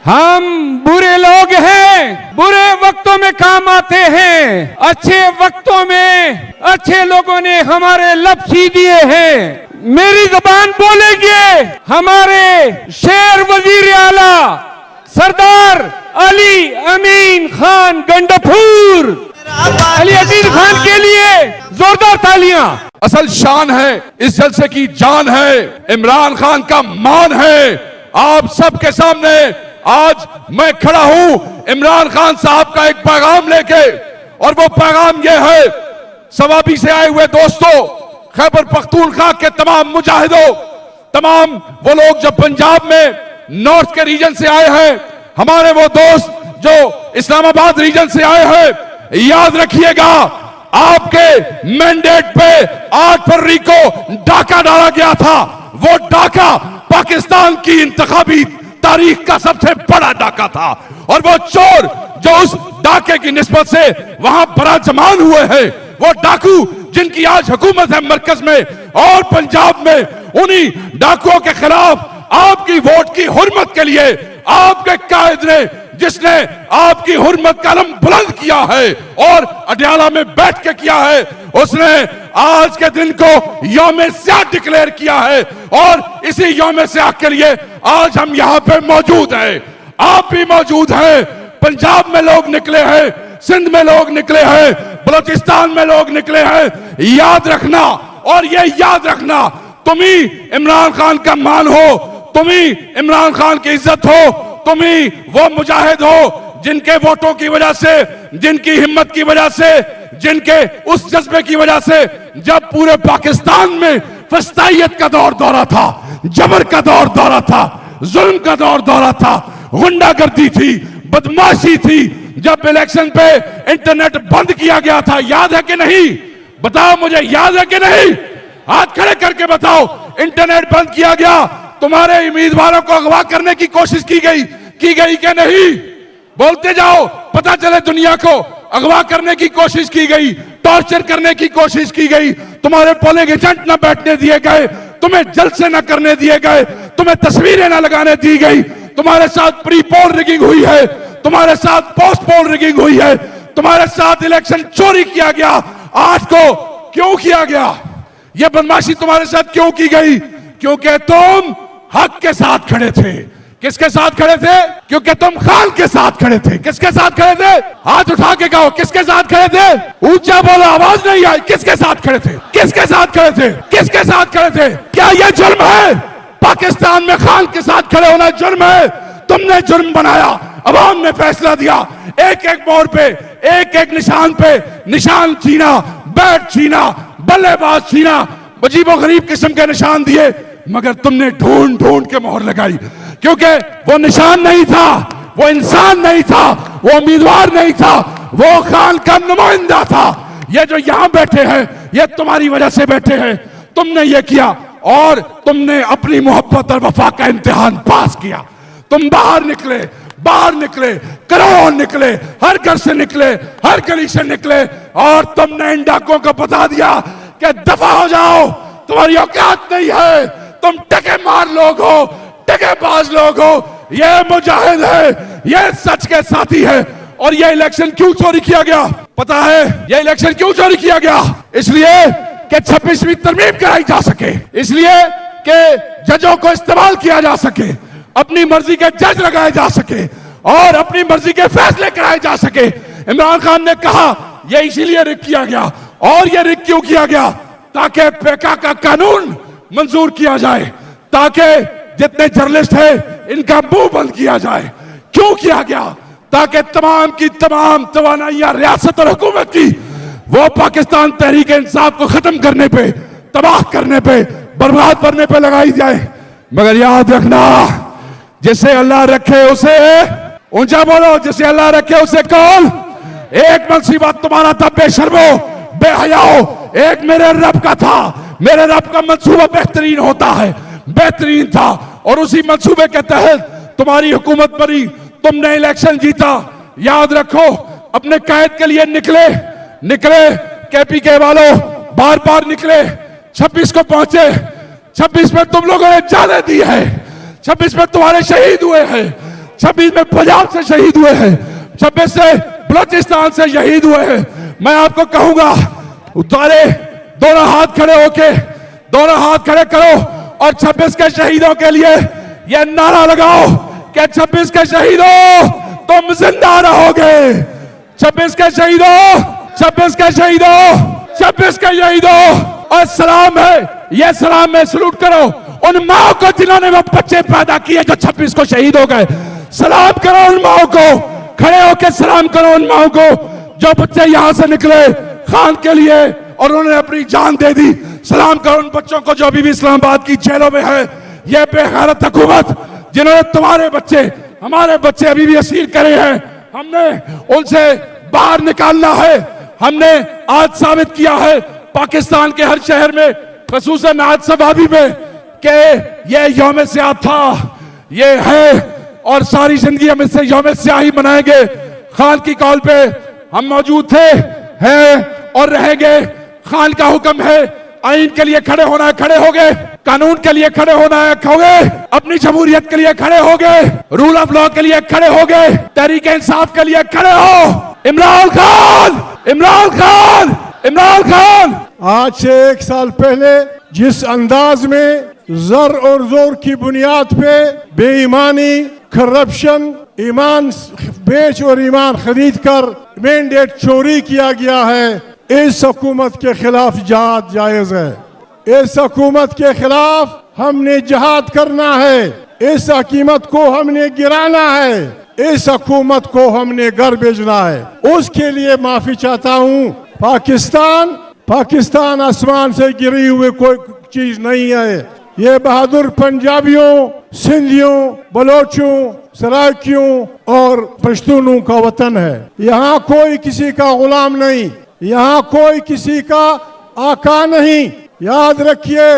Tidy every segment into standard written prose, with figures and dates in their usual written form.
हम बुरे लोग हैं, बुरे वक्तों में काम आते हैं, अच्छे वक्तों में अच्छे लोगों ने हमारे लब सी दिए हैं। मेरी जुबान बोलेंगे हमारे शेर वजीर आला सरदार अली अमीन खान गंडफूर। अली अमीन खान के लिए जोरदार तालियां। असल शान है, इस जलसे की जान है, इमरान खान का मान है। आप सबके सामने आज मैं खड़ा हूं इमरान खान साहब का एक पैगाम लेके, और वो पैगाम ये है सवाबी से आए हुए दोस्तों, खैबर पख्तूनख्वा के तमाम मुजाहिदों, तमाम वो लोग जो पंजाब में नॉर्थ के रीजन से आए हैं, हमारे वो दोस्त जो इस्लामाबाद रीजन से आए हैं, याद रखिएगा आपके मैंडेट पे 8 फरवरी को डाका डाला गया था। वो डाका पाकिस्तान की इंतखाबी तारीख का सबसे बड़ा डाका था, और वो चोर जो उस डाके की निस्बत से वहां बराजमान हुए हैं, वो डाकू जिनकी आज हुकूमत है मरकज में और पंजाब में, उन्हीं डाकुओं के खिलाफ आपकी वोट की हुर्मत के लिए आपके कायद ने, जिसने आपकी हुर्मत का अलम बुलंद किया है और अडयाला में बैठ के किया है, उसने आज के दिन को यौम स्याह डिक्लेयर किया है, और इसी यौम स्याह के लिए आज हम यहाँ पे मौजूद हैं। आप भी मौजूद हैं, पंजाब में लोग निकले हैं, सिंध में लोग निकले हैं, बलूचिस्तान में लोग निकले हैं। याद रखना, और ये याद रखना, तुम ही इमरान खान का मान हो, तुम ही इमरान खान की इज्जत हो, तुम ही वो मुजाहिद हो जिनके वोटों की वजह से, जिनकी हिम्मत की वजह से, जिनके उस जज्बे की वजह से जब पूरे पाकिस्तान में फस्तायत का दौर दौरा था, जबर का दौर दौरा था, जुल्म का दौर दौरा था, गुंडागर्दी थी, बदमाशी थी, जब इलेक्शन पे इंटरनेट बंद किया गया था, याद है कि नहीं? बताओ मुझे, याद है कि नहीं? हाथ खड़े करके बताओ। इंटरनेट बंद किया गया, तुम्हारे उम्मीदवारों को अगवा करने की कोशिश की गई कि नहीं? बोलते जाओ, पता चले दुनिया को। अगवा करने की कोशिश की गई, टॉर्चर करने की कोशिश की गई, तुम्हारे पोलिंग एजेंट न बैठने दिए गए, तुम्हें जलसे न करने दिए गए, तुम्हें तस्वीरें न लगाने दी गई, तुम्हारे साथ प्री पोल रिगिंग हुई है, तुम्हारे साथ पोस्ट पोल रिगिंग हुई है, तुम्हारे साथ इलेक्शन चोरी किया गया। आज को क्यों किया गया? यह बदमाशी तुम्हारे साथ क्यों की गई? क्योंकि तुम हक के साथ खड़े थे। किसके साथ खड़े थे? क्योंकि तुम खान के साथ खड़े थे। किसके साथ खड़े थे? हाथ उठा के कहो, किसके साथ खड़े थे? ऊंचा बोलो, आवाज नहीं आई। किसके साथ खड़े थे? किसके साथ खड़े थे? किसके साथ खड़े थे? क्या यह जुर्म है? पाकिस्तान में खान के साथ खड़े होना जुर्म है? तुमने जुर्म बनाया, अवाम ने फैसला दिया, एक एक मोड़ पे, एक एक निशान पे निशान छीना, बैट छीना, बल्लेबाज छीना, अजीबो गरीब किस्म के निशान दिए, मगर तुमने ढूंढ ढूंढ के मोहर लगाई, क्योंकि वो निशान नहीं था, वो इंसान नहीं था, वो उम्मीदवार नहीं था, वो खान का नुमाइंदा था। ये जो यहां बैठे हैं, ये तुम्हारी वजह से बैठे हैं। तुमने ये किया, और तुमने अपनी मोहब्बत और वफा का इम्तिहान पास किया। तुम बाहर निकले, करोड़ निकले, हर घर से निकले, हर गली से निकले, और तुमने इन डाकुओं को बता दिया कि दफा हो जाओ, तुम्हारी औकात नहीं है, तुम टके मार लोग हो, टकेबाज लोग हो। ये मुजाहिद है, ये सच के साथी है। और ये इलेक्शन क्यों चोरी किया गया? पता है ये इलेक्शन क्यों चोरी किया गया? इसलिए कि 26वीं तरमीम कराई जा सके, इसलिए कि जजों को इस्तेमाल किया जा सके, अपनी मर्जी के जज लगाए जा सके, और अपनी मर्जी के फैसले कराए जा सके। इमरान खान ने कहा यह इसीलिए रिग किया गया। और यह रिग क्यों किया गया? ताकि पेका का कानून मंजूर किया जाए, ताकि जितने जर्नलिस्ट हैं इनका मुंह बंद किया जाए। क्यों किया गया? ताकि तमाम की तमाम तवानाइयां रियासत और हुकूमत की वो पाकिस्तान तहरीक इंसाफ को खत्म करने पे, तबाह करने पे, बर्बाद करने पे लगाई जाए। मगर याद रखना, जिसे अल्लाह रखे उसे, ऊंचा बोलो, जिसे अल्लाह रखे उसे कौन? एक मुसीबत तुम्हारा था बेशर्मो, बेहयाओ, एक मेरे रब का था। मेरे रब का मंसूबा बेहतरीन होता है, बेहतरीन था, और उसी मंसूबे के तहत तुम्हारी हुकूमत बनी, तुमने इलेक्शन जीता। याद रखो, अपने कैद के लिए निकले केपीके वालों, बार बार निकले, 26 को पहुंचे, 26 में तुम लोगों ने जाने दी है, 26 में तुम्हारे शहीद हुए हैं, 26 में पंजाब से शहीद हुए हैं, 26 से बलोचिस्तान से शहीद हुए हैं। मैं आपको कहूंगा उतारे दोनों हाथ खड़े होके, दोनों हाथ खड़े करो और 26 के शहीदों के लिए यह नारा लगाओ कि 26 के शहीदों तुम जिंदा रहोगे। 26 के शहीदों, 26 के शहीदों, 26 के शहीदों। और सलाम है, यह सलाम में सलूट करो उन माओ को जिन्होंने वो बच्चे पैदा किए जो 26 को शहीद हो गए। सलाम करो उन माओ को, खड़े होकर सलाम करो उन माओ को जो बच्चे यहां से निकले खान के लिए और उन्होंने अपनी जान दे दी। सलाम करो उन बच्चों को जो अभी भी इस्लामाबाद की जेलों में है। ये बेगैरत हुकूमत जिन्होंने तुम्हारे बच्चे, हमारे बच्चे अभी भी असील करे हैं, हमने उनसे बाहर निकालना है। हमने आज साबित किया है पाकिस्तान के हर शहर में, खसूसन आज सवाबी में, कि ये यौम स्याह था, ये है और सारी जिंदगी हम इससे यौम स्याही मनाएंगे। खान की कॉल पे हम मौजूद थे, हैं और रहेंगे। खान का हुक्म है, आइन के लिए खड़े होना है, खड़े हो गए। कानून के लिए खड़े होना है, हो गए। अपनी जमहूरियत के लिए खड़े हो गए, रूल ऑफ लॉ के लिए खड़े हो गए, तहरीक इंसाफ के लिए खड़े हो। इमरान खान, इमरान खान, इमरान खान। आज से 1 साल पहले जिस अंदाज में जर और जोर की बुनियाद पे बेईमानी, करप्शन, ईमान बेच और ईमान खरीद कर मैंडेट चोरी किया गया है, इस हुकूमत के खिलाफ जहाद जायज है। इस हुकूमत के खिलाफ हमने जहाद करना है। इस हुकूमत को हमने गिराना है। इस हुकूमत को हमने घर भेजना है। उसके लिए माफी चाहता हूँ। पाकिस्तान आसमान से गिरी हुई कोई चीज नहीं है। ये बहादुर पंजाबियों, सिंधियों, बलोचों, सराइकियों और पश्तूनों का वतन है। यहाँ कोई किसी का गुलाम नहीं, यहाँ कोई किसी का आका नहीं। याद रखिए,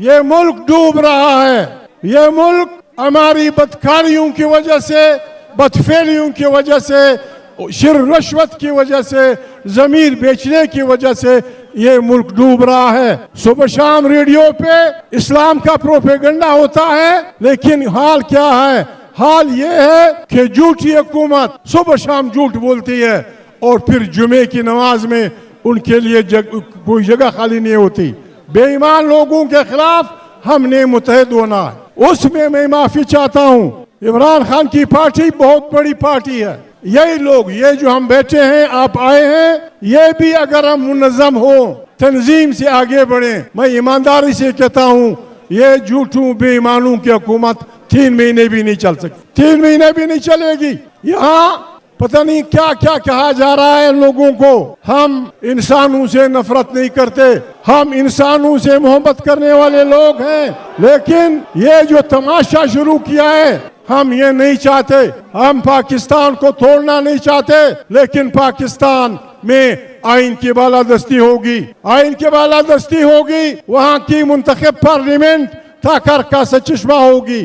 ये मुल्क डूब रहा है। ये मुल्क हमारी बदकारियों की वजह से, बदफेलियों की वजह से, शिर रिश्वत की वजह से, जमीन बेचने की वजह से ये मुल्क डूब रहा है। सुबह शाम रेडियो पे इस्लाम का प्रोपेगेंडा होता है, लेकिन हाल क्या है? हाल ये है कि झूठी हुकूमत सुबह शाम झूठ बोलती है और फिर जुमे की नमाज में उनके लिए कोई जगह खाली नहीं होती। बेईमान लोगों के खिलाफ हमने मुतहद होना है। उसमें मैं माफी चाहता हूँ। इमरान खान की पार्टी बहुत बड़ी पार्टी है। यही लोग, ये जो हम बैठे हैं, आप आए हैं, ये भी अगर हम मुनज़्ज़म हो, तंजीम से आगे बढ़े, मैं ईमानदारी से कहता हूँ, ये झूठों बेईमानों की हुकूमत 3 महीने भी नहीं चल सकती। 3 महीने भी नहीं चलेगी। यहाँ पता नहीं क्या क्या कहा जा रहा है लोगों को। हम इंसानों से नफरत नहीं करते, हम इंसानों से मोहब्बत करने वाले लोग हैं। लेकिन ये जो तमाशा शुरू किया है, हम ये नहीं चाहते। हम पाकिस्तान को तोड़ना नहीं चाहते, लेकिन पाकिस्तान में आइन की बालादस्ती होगी। आइन की बालादस्ती होगी, वहाँ की मुंतखब पार्लियामेंट ताकर का सचश्मा होगी।